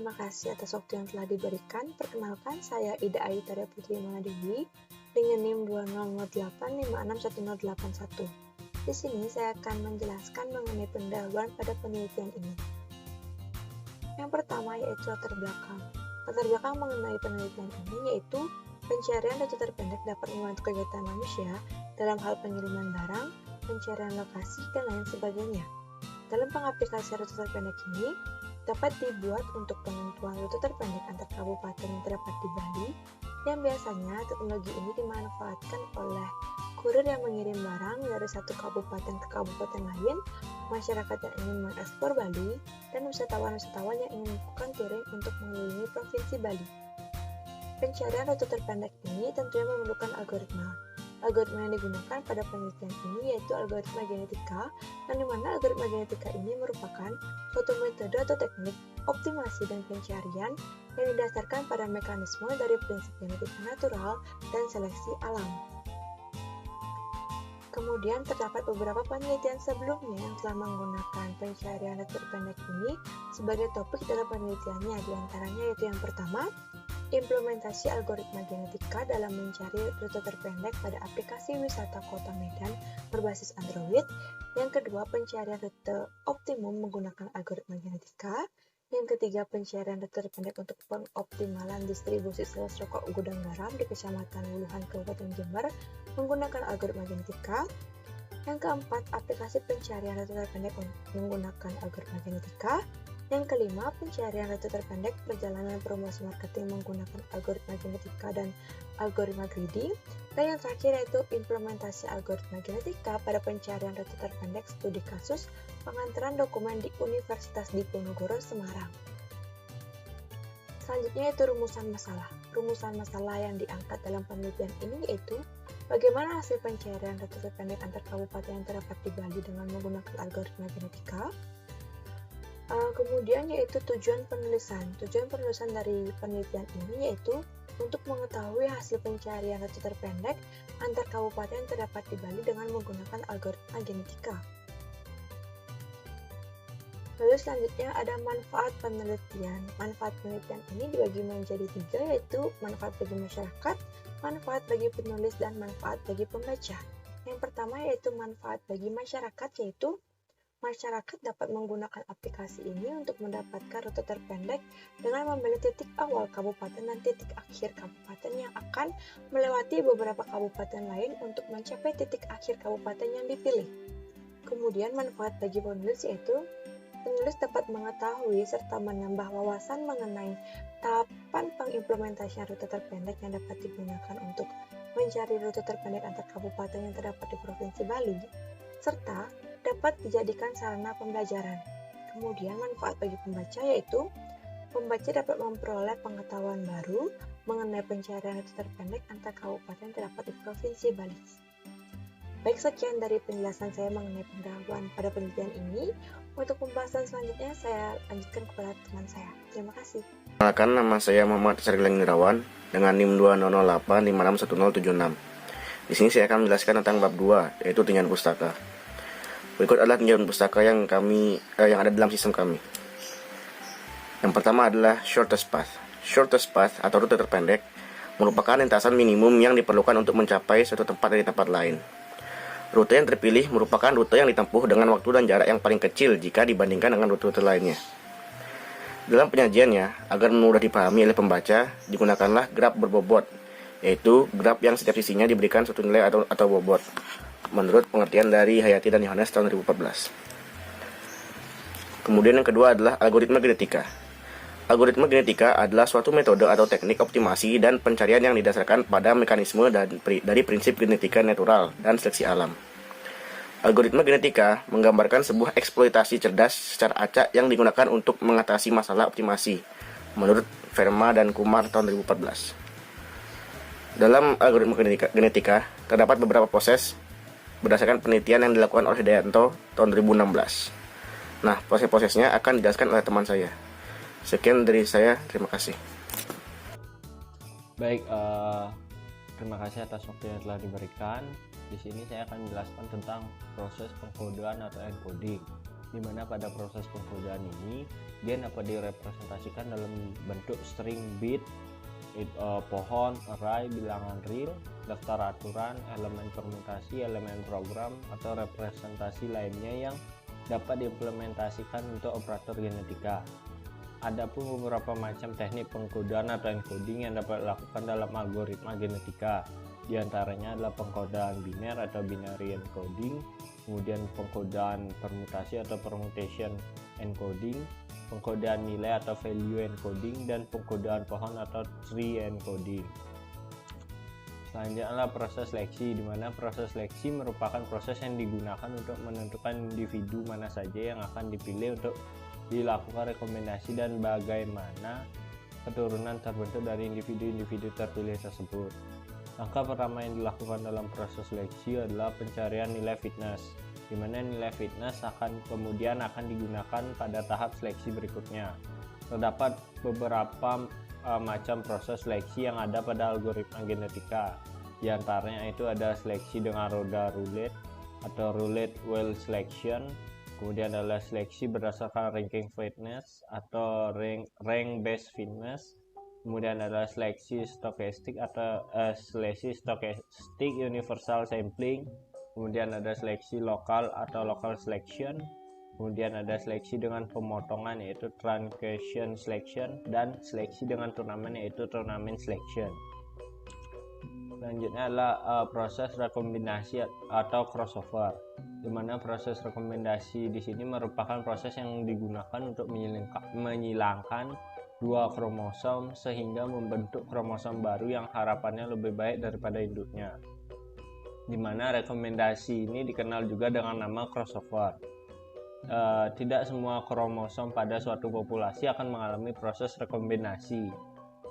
terima kasih atas waktu yang telah diberikan. Perkenalkan, saya Ida Ayutaria Putri Manadewi dengan NIM 2008561081. Di sini saya akan menjelaskan mengenai pendahuluan pada penelitian ini. Yang pertama yaitu latar belakang. Latar belakang mengenai penelitian ini yaitu pencarian rute terpendek dapat membantu kegiatan manusia dalam hal pengiriman barang, pencarian lokasi, dan lain sebagainya. Dalam pengaplikasian rute terpendek ini, dapat dibuat untuk penentuan rute terpendek antar kabupaten yang terdapat di Bali, yang biasanya teknologi ini dimanfaatkan oleh kurir yang mengirim barang dari satu kabupaten ke kabupaten lain, masyarakat yang ingin mengeksplor Bali, dan wisatawan-wisatawan yang ingin melakukan touring untuk mengelilingi Provinsi Bali. Pencarian rute terpendek ini tentunya memerlukan algoritma. Algoritma yang digunakan pada penelitian ini yaitu algoritma genetika, yang dimana algoritma genetika ini merupakan suatu metode atau teknik optimasi dan pencarian yang didasarkan pada mekanisme dari prinsip genetika natural dan seleksi alam. Kemudian terdapat beberapa penelitian sebelumnya yang telah menggunakan pencarian rute terpendek ini sebagai topik dalam penelitiannya, diantaranya yaitu yang pertama, implementasi algoritma genetika dalam mencari rute terpendek pada aplikasi wisata Kota Medan berbasis Android. Yang kedua, pencarian rute optimum menggunakan algoritma genetika. Yang ketiga, pencarian rute terpendek untuk pengoptimalan distribusi sales rokok gudang garam di Kecamatan Wuluhan, Kabupaten Jember menggunakan algoritma genetika. Yang keempat, aplikasi pencarian rute terpendek menggunakan algoritma genetika. Yang kelima, pencarian rute terpendek perjalanan promosi marketing menggunakan algoritma genetika dan algoritma greedy. Dan yang terakhir yaitu implementasi algoritma genetika pada pencarian rute terpendek studi kasus pengantaran dokumen di Universitas Diponegoro, Semarang. Selanjutnya yaitu rumusan masalah. Rumusan masalah yang diangkat dalam penelitian ini yaitu bagaimana hasil pencarian rute terpendek antar kabupaten yang terdapat di Bali dengan menggunakan algoritma genetika. Kemudian yaitu tujuan penulisan. Tujuan penulisan dari penelitian ini yaitu untuk mengetahui hasil pencarian rute terpendek antar kabupaten yang terdapat di Bali dengan menggunakan algoritma genetika. Lalu selanjutnya ada manfaat penelitian. Manfaat penelitian ini dibagi menjadi 3 yaitu manfaat bagi masyarakat, manfaat bagi penulis, dan manfaat bagi pembaca. Yang pertama yaitu manfaat bagi masyarakat yaitu masyarakat dapat menggunakan aplikasi ini untuk mendapatkan rute terpendek dengan memilih titik awal kabupaten dan titik akhir kabupaten yang akan melewati beberapa kabupaten lain untuk mencapai titik akhir kabupaten yang dipilih. Kemudian manfaat bagi penulis yaitu penulis dapat mengetahui serta menambah wawasan mengenai tahapan pengimplementasian rute terpendek yang dapat digunakan untuk mencari rute terpendek antar kabupaten yang terdapat di Provinsi Bali, serta dapat dijadikan sarana pembelajaran. Kemudian manfaat bagi pembaca yaitu pembaca dapat memperoleh pengetahuan baru mengenai pencarian rute terpendek antar kabupaten terdapat di Provinsi Bali. Baik, sekian dari penjelasan saya mengenai pendahuluan pada penelitian ini. Untuk pembahasan selanjutnya saya lanjutkan kepada teman saya. Terima kasih. Perkenalkan, nama saya Muhammad Sargilang Irawan dengan NIM 2008561076. Di sini saya akan menjelaskan tentang bab 2 yaitu tinjauan pustaka. Berikut adalah tinjauan pustaka yang ada dalam sistem kami. Yang pertama adalah shortest path. Shortest path atau rute terpendek merupakan lintasan minimum yang diperlukan untuk mencapai suatu tempat dari tempat lain. Rute yang terpilih merupakan rute yang ditempuh dengan waktu dan jarak yang paling kecil jika dibandingkan dengan rute-rute lainnya. Dalam penyajiannya, agar mudah dipahami oleh pembaca, digunakanlah graf berbobot, yaitu graf yang setiap sisinya diberikan suatu nilai atau bobot, menurut pengertian dari Hayati dan Yohanes tahun 2014. Kemudian yang kedua adalah algoritma genetika. Algoritma genetika adalah suatu metode atau teknik optimasi dan pencarian yang didasarkan pada mekanisme dari prinsip genetika natural dan seleksi alam. Algoritma genetika menggambarkan sebuah eksploitasi cerdas secara acak yang digunakan untuk mengatasi masalah optimasi, menurut Verma dan Kumar tahun 2014. Dalam algoritma genetika terdapat beberapa proses berdasarkan penelitian yang dilakukan oleh Dayanto tahun 2016. Nah, proses-prosesnya akan dijelaskan oleh teman saya. Sekian dari saya, terima kasih. Baik, terima kasih atas waktu yang telah diberikan. Di sini saya akan menjelaskan tentang proses pengkodean atau encoding. di mana pada proses pengkodaan ini gen dapat direpresentasikan dalam bentuk string bit, pohon, array, bilangan real, daftar aturan, elemen permutasi, elemen program, atau representasi lainnya yang dapat diimplementasikan untuk operator genetika. Adapun beberapa macam teknik pengkodaan atau encoding yang dapat dilakukan dalam algoritma genetika. Di antaranya adalah pengkodaan biner atau binary encoding, kemudian pengkodaan permutasi atau permutation encoding, pengkodaan nilai atau value encoding, dan pengkodaan pohon atau tree encoding. Selanjutnya adalah proses seleksi, di mana proses seleksi merupakan proses yang digunakan untuk menentukan individu mana saja yang akan dipilih untuk dilakukan rekomendasi dan bagaimana keturunan terbentuk dari individu-individu terpilih tersebut. Langkah pertama yang dilakukan dalam proses seleksi adalah pencarian nilai fitness, di mana nilai fitness kemudian akan digunakan pada tahap seleksi berikutnya. Terdapat beberapa macam proses seleksi yang ada pada algoritma genetika. Di antaranya itu ada seleksi dengan roda roulette atau roulette wheel selection, kemudian adalah seleksi berdasarkan ranking fitness atau rank based fitness, kemudian adalah seleksi stokastik atau seleksi stokastik universal sampling, kemudian ada seleksi lokal atau local selection, kemudian ada seleksi dengan pemotongan yaitu truncation selection, dan seleksi dengan turnamen yaitu tournament selection. Selanjutnya adalah proses rekombinasi atau crossover, di mana proses rekomendasi di sini merupakan proses yang digunakan untuk menyilangkan dua kromosom sehingga membentuk kromosom baru yang harapannya lebih baik daripada induknya. Di mana rekomendasi ini dikenal juga dengan nama crossover. Tidak semua kromosom pada suatu populasi akan mengalami proses rekombinasi.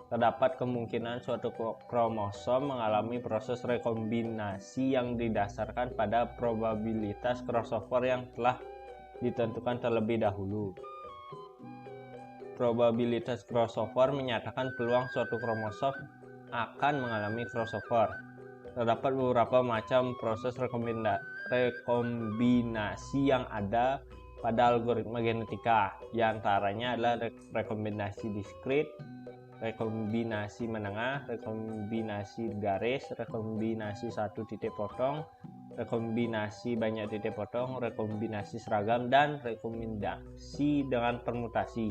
Terdapat kemungkinan suatu kromosom mengalami proses rekombinasi yang didasarkan pada probabilitas crossover yang telah ditentukan terlebih dahulu. Probabilitas crossover menyatakan peluang suatu kromosom akan mengalami crossover. Terdapat beberapa macam proses rekombinasi yang ada pada algoritma genetika. Di antaranya adalah rekombinasi diskrit, rekombinasi menengah, rekombinasi garis, rekombinasi satu titik potong, rekombinasi banyak titik potong, rekombinasi seragam, dan rekombinasi dengan permutasi.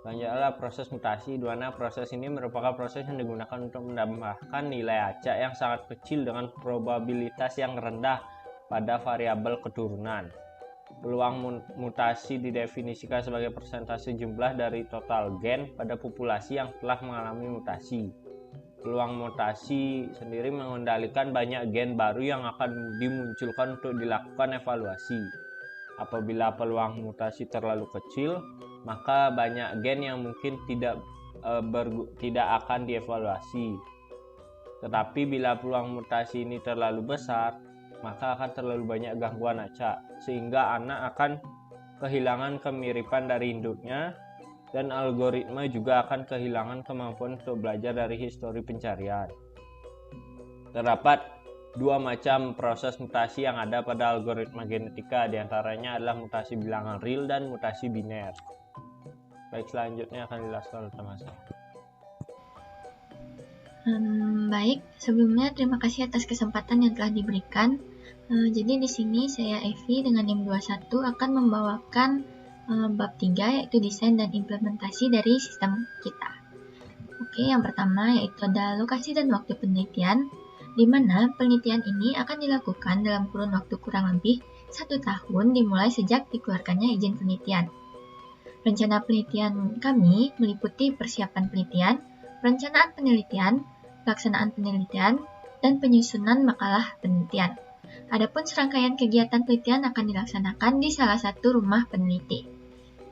Selanjutnya proses mutasi, di mana proses ini merupakan proses yang digunakan untuk menambahkan nilai acak yang sangat kecil dengan probabilitas yang rendah pada variabel keturunan. Peluang mutasi didefinisikan sebagai persentase jumlah dari total gen pada populasi yang telah mengalami mutasi. Peluang mutasi sendiri mengendalikan banyak gen baru yang akan dimunculkan untuk dilakukan evaluasi. Apabila peluang mutasi terlalu kecil, maka banyak gen yang mungkin tidak akan dievaluasi. Tetapi bila peluang mutasi ini terlalu besar, maka akan terlalu banyak gangguan acak, sehingga anak akan kehilangan kemiripan dari induknya, dan algoritma juga akan kehilangan kemampuan untuk belajar dari histori pencarian. Terdapat dua macam proses mutasi yang ada pada algoritma genetika, diantaranya adalah mutasi bilangan real dan mutasi biner. Baik, selanjutnya akan dijelaskan oleh teman saya. Baik, sebelumnya terima kasih atas kesempatan yang telah diberikan. Jadi di sini saya Evi dengan NIM 21 akan membawakan bab 3 yaitu desain dan implementasi dari sistem kita. Oke, yang pertama yaitu ada lokasi dan waktu penelitian, di mana penelitian ini akan dilakukan dalam kurun waktu kurang lebih 1 tahun dimulai sejak dikeluarkannya izin penelitian. Rencana penelitian kami meliputi persiapan penelitian, perencanaan penelitian, pelaksanaan penelitian, dan penyusunan makalah penelitian. Adapun serangkaian kegiatan penelitian akan dilaksanakan di salah satu rumah peneliti.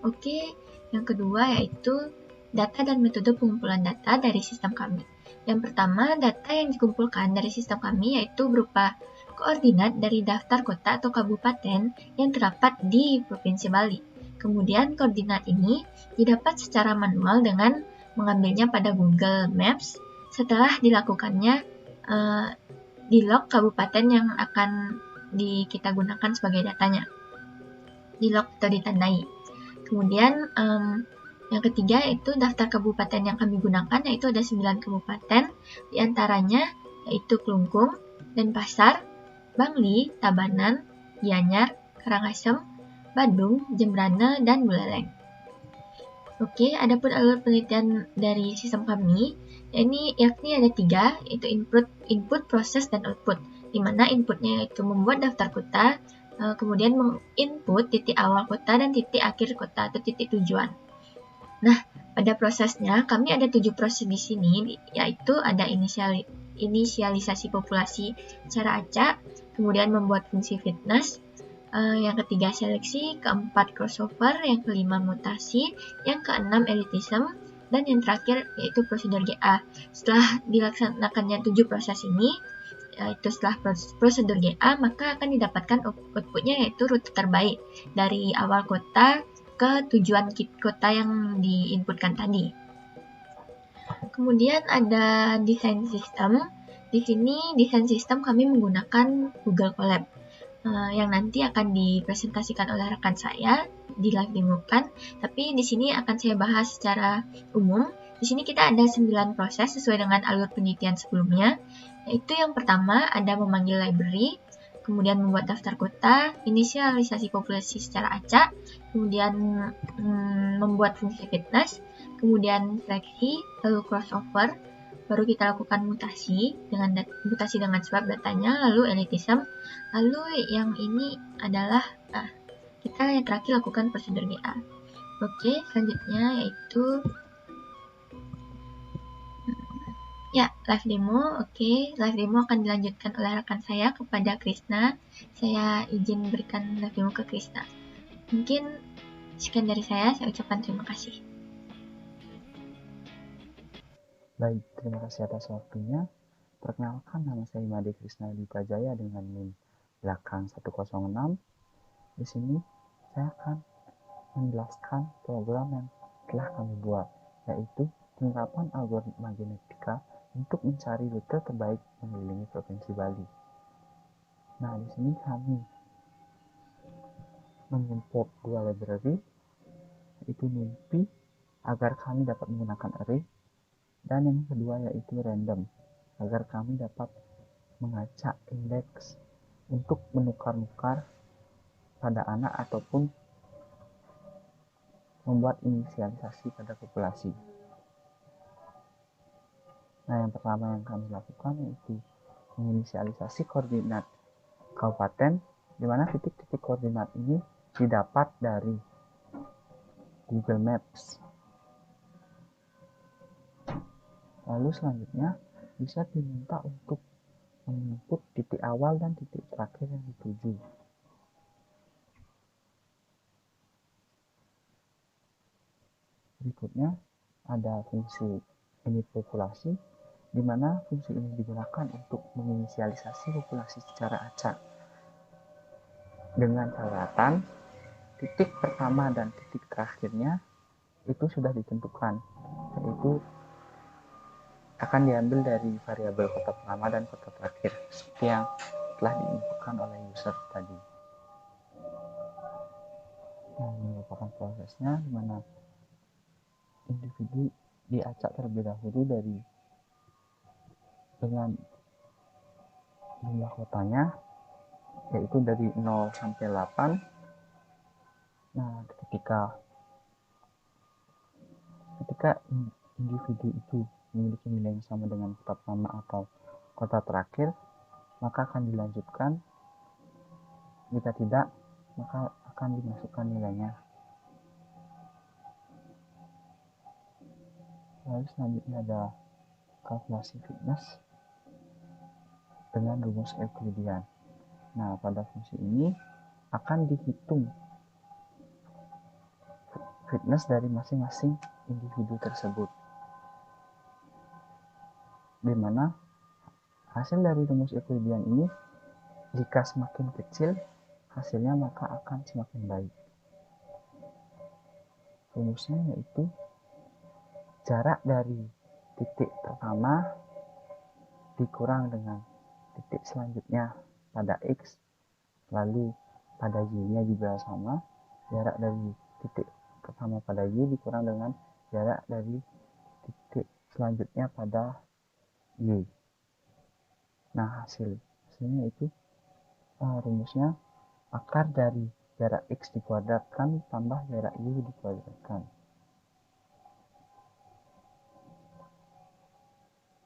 Oke, yang kedua yaitu data dan metode pengumpulan data dari sistem kami. Yang pertama, data yang dikumpulkan dari sistem kami yaitu berupa koordinat dari daftar kota atau kabupaten yang terdapat di Provinsi Bali. Kemudian koordinat ini didapat secara manual dengan mengambilnya pada Google Maps setelah dilakukannya di log kabupaten yang akan kita gunakan sebagai datanya. di lock atau ditandai. Kemudian yang ketiga yaitu daftar kabupaten yang kami gunakan, yaitu ada 9 kabupaten, diantaranya yaitu Klungkung, Denpasar, Bangli, Tabanan, Gianyar, Karangasem, Badung, Jembrana, dan Buleleng. Oke, adapun alur penelitian dari sistem kami, yakni ada 3, yaitu input, proses, dan output. Di mana inputnya yaitu membuat daftar kota, kemudian menginput titik awal kota dan titik akhir kota atau titik tujuan. Nah, pada prosesnya kami ada 7 proses di sini, yaitu ada inisialisasi populasi secara acak, kemudian membuat fungsi fitness, yang ketiga seleksi, keempat crossover, yang kelima mutasi, yang keenam elitism, dan yang terakhir yaitu prosedur GA. Setelah dilaksanakannya 7 proses ini, yaitu setelah prosedur GA, maka akan didapatkan outputnya yaitu rute terbaik dari awal kota ke tujuan kota yang diinputkan tadi. Kemudian ada desain sistem. Di sini desain sistem kami menggunakan Google Colab, yang nanti akan dipresentasikan oleh rekan saya di live demokan, tapi di sini akan saya bahas secara umum. Di sini kita ada 9 proses sesuai dengan alur penelitian sebelumnya, yaitu yang pertama ada memanggil library, kemudian membuat daftar kota, inisialisasi populasi secara acak, kemudian membuat fungsi fitness, kemudian seleksi, lalu crossover, baru kita lakukan mutasi dengan sebab datanya, lalu elitism, lalu yang ini adalah kita yang terakhir lakukan prosedur GA. Oke, selanjutnya yaitu live demo. Oke, live demo akan dilanjutkan oleh rekan saya kepada Krisna. Saya izin berikan live demo ke Krisna. Mungkin sekian dari saya ucapkan terima kasih. Baik, terima kasih atas waktunya. Perkenalkan, nama saya Imade Krisna Dita Jaya dengan NIM belakang 106. Di sini saya akan menjelaskan program yang telah kami buat, yaitu penerapan algoritma genetika untuk mencari rute terbaik mengelilingi Provinsi Bali. Nah, di sini kami mengimport 2 library, yaitu NumPy agar kami dapat menggunakan array, dan yang kedua yaitu random agar kami dapat mengacak indeks untuk menukar-nukar pada anak ataupun membuat inisialisasi pada populasi. Nah, yang pertama yang kami lakukan yaitu menginisialisasi koordinat kabupaten, di mana titik-titik koordinat ini didapat dari Google Maps. Lalu selanjutnya bisa diminta untuk menginput titik awal dan titik terakhir yang dituju. Berikutnya ada fungsi init populasi, di mana fungsi ini digunakan untuk menginisialisasi populasi secara acak. Dengan catatan titik pertama dan titik terakhirnya itu sudah ditentukan, yaitu akan diambil dari variabel kota pertama dan kota terakhir seperti yang telah diinputkan oleh user tadi. Nah, ini merupakan prosesnya di mana individu diacak terlebih dahulu dengan jumlah kotanya, yaitu dari 0 sampai 8. Nah, ketika individu itu memiliki nilai yang sama dengan kota pertama atau kota terakhir, maka akan dilanjutkan. Jika tidak, maka akan dimasukkan nilainya. Lalu selanjutnya ada kalkulasi fitness dengan rumus Euclidean. Nah, pada fungsi ini akan dihitung fitness dari masing-masing individu tersebut, di mana hasil dari rumus Euclidean ini jika semakin kecil hasilnya maka akan semakin baik. Rumusnya yaitu jarak dari titik pertama dikurang dengan titik selanjutnya pada X, lalu pada Y-nya juga sama, jarak dari titik pertama pada Y dikurang dengan jarak dari titik selanjutnya pada Y. Nah, hasilnya itu rumusnya akar dari jarak X dikuadratkan tambah jarak Y dikuadratkan.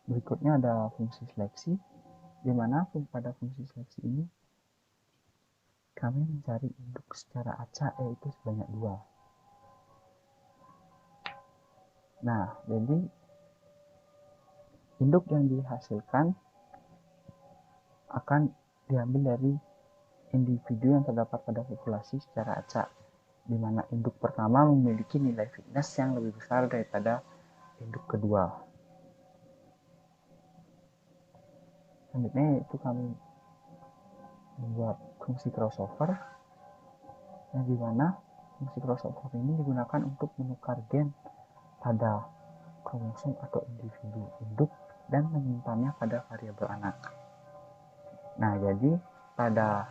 Berikutnya ada fungsi seleksi, di mana pada fungsi seleksi ini kami mencari induk secara acak, yaitu sebanyak 2. Nah, jadi induk yang dihasilkan akan diambil dari individu yang terdapat pada populasi secara acak, di mana induk pertama memiliki nilai fitness yang lebih besar daripada induk kedua. Selanjutnya yaitu kami membuat fungsi crossover, yang dimana fungsi crossover ini digunakan untuk menukar gen pada kromosom atau individu induk dan menyimpannya pada variabel anak. Nah, jadi pada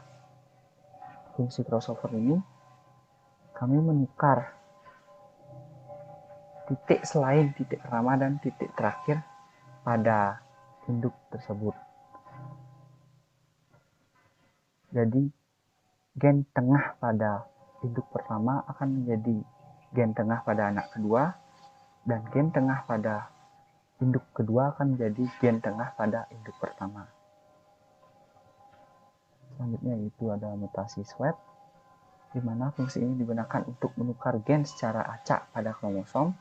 fungsi crossover ini kami menukar titik selain titik pertama dan titik terakhir pada induk tersebut. Jadi gen tengah pada induk pertama akan menjadi gen tengah pada anak kedua, dan gen tengah pada induk kedua akan menjadi gen tengah pada induk pertama. Selanjutnya itu ada mutasi swap, di mana fungsi ini digunakan untuk menukar gen secara acak pada kromosom.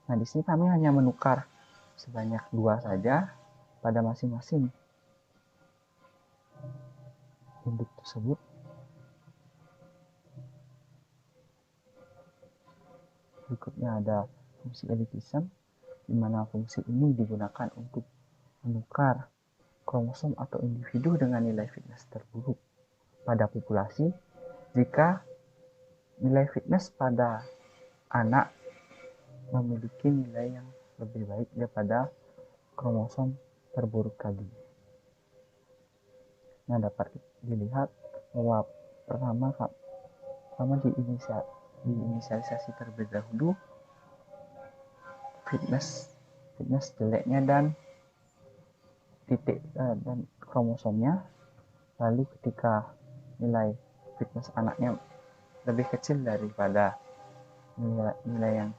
Nah, di sini kami hanya menukar sebanyak 2 saja pada masing-masing induk tersebut. Berikutnya ada fungsi elitism, di mana fungsi ini digunakan untuk menukar kromosom atau individu dengan nilai fitness terburuk pada populasi jika nilai fitness pada anak memiliki nilai yang lebih baik daripada kromosom terburuk tadi. Nah, dapat dilihat bahwa pertama diinisialisasi terlebih dahulu fitness jeleknya dan titik dan kromosomnya, lalu ketika nilai fitness anaknya lebih kecil daripada nilai yang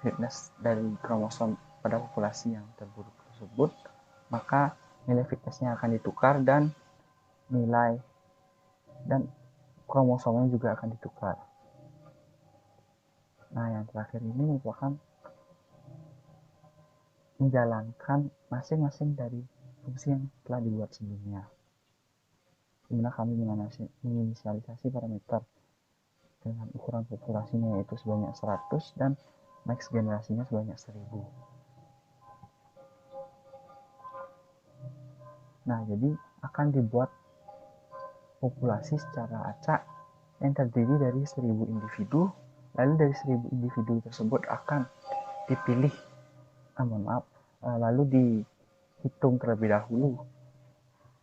fitness dari kromosom pada populasi yang terburuk tersebut, maka nilai fitnessnya akan ditukar dan nilai dan kromosomnya juga akan ditukar. Nah, yang terakhir ini merupakan menjalankan masing-masing dari fungsi yang telah dibuat sebelumnya, dimana kami menginisialisasi parameter dengan ukuran populasinya yaitu sebanyak 100 dan max generasinya sebanyak 1000. Nah, jadi akan dibuat populasi secara acak yang terdiri dari 1000 individu, lalu dari 1000 individu tersebut akan dipilih lalu dihitung terlebih dahulu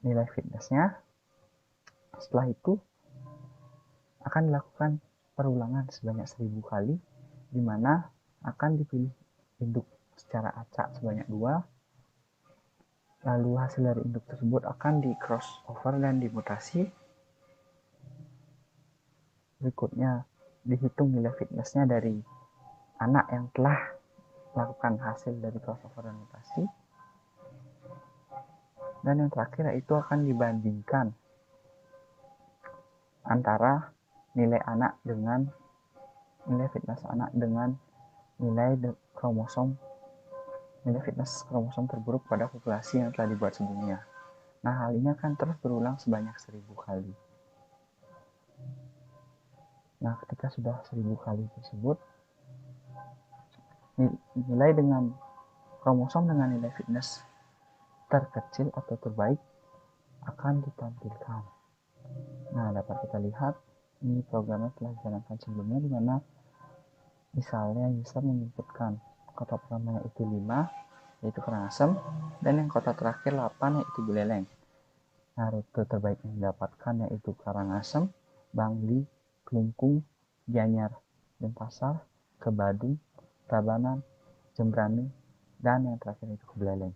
nilai fitnessnya. Setelah itu akan dilakukan perulangan sebanyak 1000 kali, di mana akan dipilih induk secara acak sebanyak 2, lalu hasil dari induk tersebut akan di crossover dan dimutasi. Berikutnya dihitung nilai fitnessnya dari anak yang telah melakukan hasil dari crossover dan mutasi. Dan yang terakhir yaitu akan dibandingkan antara nilai anak dengan nilai fitness anak dengan nilai fitness kromosom terburuk pada populasi yang telah dibuat sebelumnya. Nah, hal ini akan terus berulang sebanyak 1000 kali. Nah, ketika sudah 1000 kali tersebut, nilai dengan kromosom dengan nilai fitness terkecil atau terbaik akan ditampilkan. Nah, dapat kita lihat ini programnya telah dijalankan sebelumnya, di mana misalnya user menginputkan kota pertama yaitu 5, yaitu Karangasem, dan yang kota terakhir 8 yaitu Buleleng. Nah, rute terbaik yang didapatkan yaitu Karangasem, Bangli, Kelungkung, Gianyar, Denpasar, ke Badung, Tabanan, Jembrane, dan yang terakhir itu ke Buleleng.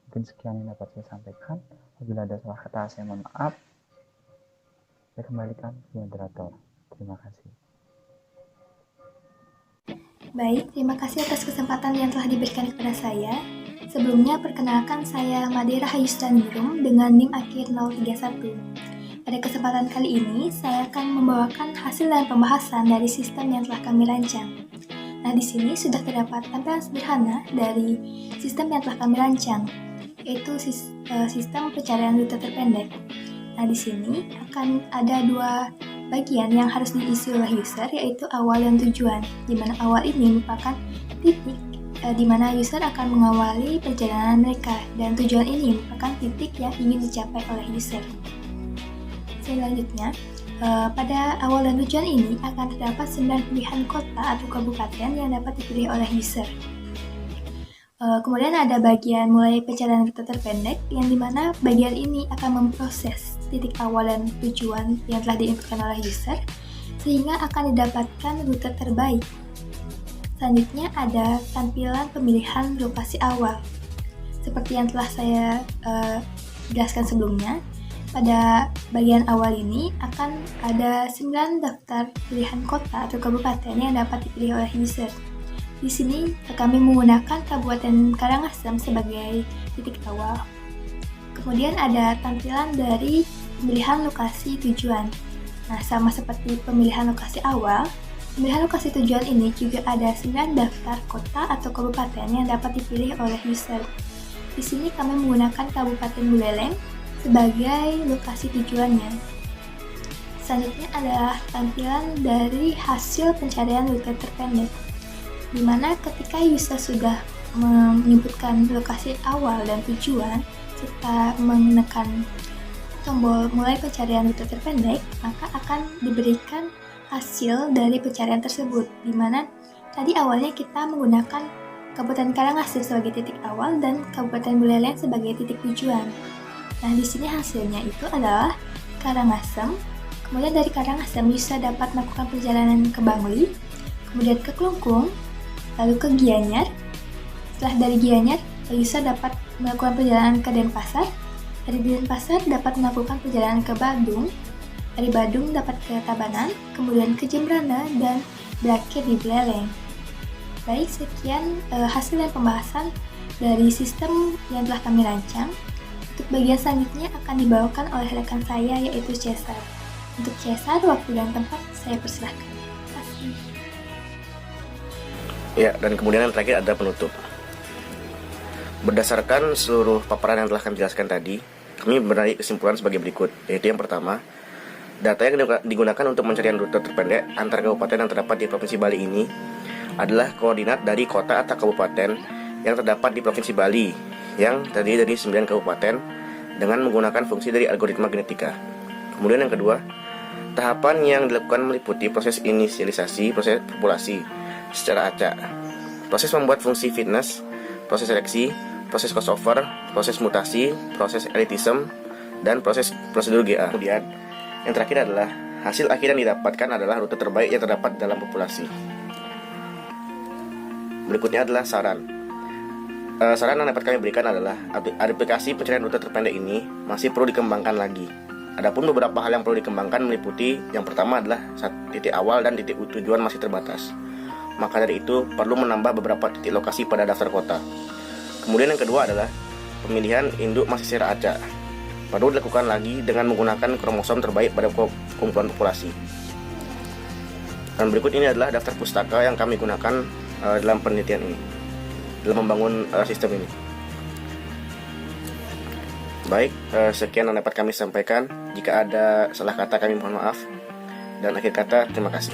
Mungkin sekian yang dapat saya sampaikan. Apabila ada salah kata, saya mohon maaf. Saya kembalikan ke moderator. Terima kasih. Baik, terima kasih atas kesempatan yang telah diberikan kepada saya. Sebelumnya, perkenalkan saya Made Rahayustaningrum dengan NIM akhir 031. Pada kesempatan kali ini, saya akan membawakan hasil dan pembahasan dari sistem yang telah kami rancang. Nah, di sini sudah terdapat tampilan sederhana dari sistem yang telah kami rancang, yaitu sistem pencarian rute terpendek. Nah, di sini akan ada dua bagian yang harus diisi oleh user, yaitu awal dan tujuan, di mana awal ini merupakan titik di mana user akan mengawali perjalanan mereka, dan tujuan ini merupakan titik yang ingin dicapai oleh user. Selanjutnya, pada awal dan tujuan ini akan terdapat 9 pilihan kota atau kabupaten yang dapat dipilih oleh user. Kemudian ada bagian mulai pencarian rute terpendek, yang dimana bagian ini akan memproses titik awal dan tujuan yang telah diinputkan oleh user, sehingga akan didapatkan rute terbaik. Selanjutnya ada tampilan pemilihan lokasi awal. Seperti yang telah saya jelaskan sebelumnya, pada bagian awal ini akan ada 9 daftar pilihan kota atau kabupaten yang dapat dipilih oleh user. Di sini kami menggunakan Kabupaten Karangasem sebagai titik awal. Kemudian ada tampilan dari pemilihan lokasi tujuan. Nah, sama seperti pemilihan lokasi awal, pemilihan lokasi tujuan ini juga ada 9 daftar kota atau kabupaten yang dapat dipilih oleh user. Di sini kami menggunakan Kabupaten Buleleng sebagai lokasi tujuannya. Selanjutnya adalah tampilan dari hasil pencarian rute terpendek, di mana ketika user sudah menyebutkan lokasi awal dan tujuan serta menekan tombol mulai pencarian rute terpendek, maka akan diberikan hasil dari pencarian tersebut, di mana tadi awalnya kita menggunakan Kabupaten Karangasem sebagai titik awal dan Kabupaten Buleleng sebagai titik tujuan. Nah, di sini hasilnya itu adalah Karangasem. Kemudian dari Karangasem user dapat melakukan perjalanan ke Bangli, kemudian ke Kelungkung, lalu ke Gianyar. Setelah dari Gianyar, user dapat melakukan perjalanan ke Denpasar. Dari Denpasar dapat melakukan perjalanan ke Badung. Dari Badung dapat ke Tabanan, kemudian ke Jembrana, dan berakhir di Buleleng. Baik, sekian hasil dan pembahasan dari sistem yang telah kami rancang. Untuk bagian selanjutnya akan dibawakan oleh rekan saya, yaitu Cesar. Untuk Cesar, waktu dan tempat saya persilahkan. Terima kasih. Ya, dan kemudian yang terakhir ada penutup. Berdasarkan seluruh paparan yang telah kami jelaskan tadi, kami menarik kesimpulan sebagai berikut, yaitu yang pertama, data yang digunakan untuk pencarian rute terpendek antar kabupaten yang terdapat di Provinsi Bali ini adalah koordinat dari kota atau kabupaten yang terdapat di Provinsi Bali, yang terdiri dari 9 kabupaten dengan menggunakan fungsi dari algoritma genetika. Kemudian yang kedua, tahapan yang dilakukan meliputi proses inisialisasi proses populasi secara acak, proses membuat fungsi fitness, proses seleksi, proses crossover, proses mutasi, proses elitism, dan proses prosedur GA. Kemudian yang terakhir adalah hasil akhir yang didapatkan adalah rute terbaik yang terdapat dalam populasi. Berikutnya adalah saran. Saran yang dapat kami berikan adalah aplikasi pencarian rute terpendek ini masih perlu dikembangkan lagi. Adapun beberapa hal yang perlu dikembangkan meliputi yang pertama adalah titik awal dan titik tujuan masih terbatas. Maka dari itu perlu menambah beberapa titik lokasi pada daftar kota. Kemudian yang kedua adalah pemilihan induk masih secara acak. Perlu dilakukan lagi dengan menggunakan kromosom terbaik pada kumpulan populasi. Dan berikut ini adalah daftar pustaka yang kami gunakan dalam penelitian ini, dalam membangun sistem ini. Baik, sekian yang dapat kami sampaikan. Jika ada salah kata kami mohon maaf. Dan akhir kata, terima kasih.